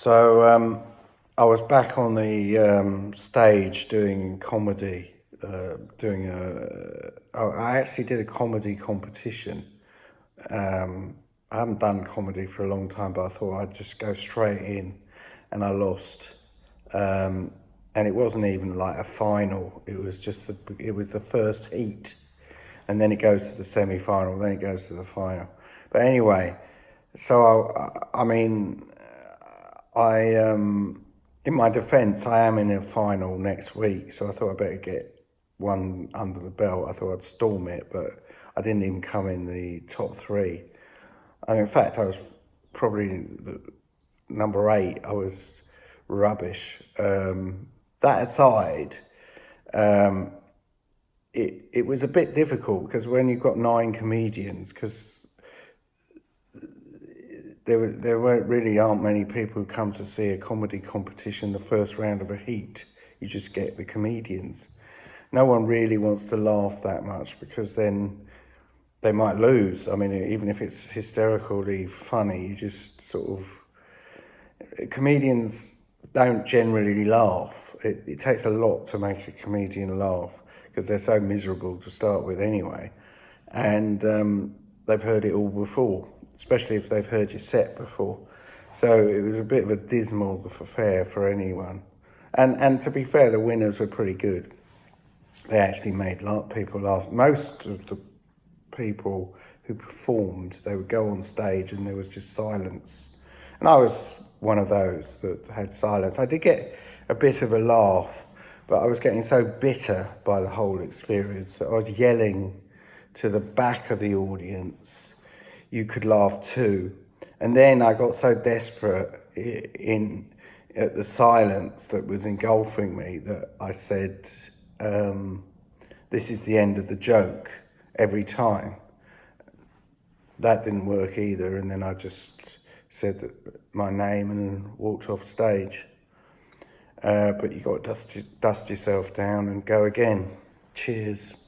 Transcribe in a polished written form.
I was back on the stage doing comedy. I actually did a comedy competition. I haven't done comedy for a long time, but I thought I'd just go straight in, and I lost. And it wasn't even like a final. It was the first heat, and then it goes to the semi-final, then it goes to the final. But anyway, I in my defence, I am in a final next week, so I thought I'd better get one under the belt. I thought I'd storm it, but I didn't even come in the top three. And in fact, I was probably number eight. I was rubbish. That aside, it was a bit difficult because when you've got nine comedians, because aren't many people who come to see a comedy competition the first round of a heat. You just get the comedians. No one really wants to laugh that much because then they might lose. I mean, even if it's hysterically funny, you just sort of... Comedians don't generally laugh. It takes a lot to make a comedian laugh because they're so miserable to start with anyway. And they've heard it all before, especially if they've heard your set before. So it was a bit of a dismal affair for anyone. And to be fair, the winners were pretty good. They actually made people laugh. Most of the people who performed, they would go on stage and there was just silence. And I was one of those that had silence. I did get a bit of a laugh, but I was getting so bitter by the whole experience that I was yelling to the back of the audience, "You could laugh too." And then I got so desperate at the silence that was engulfing me that I said, "This is the end of the joke," every time. That didn't work either, and then I just said my name and walked off stage. But you got to dust yourself down and go again. Cheers.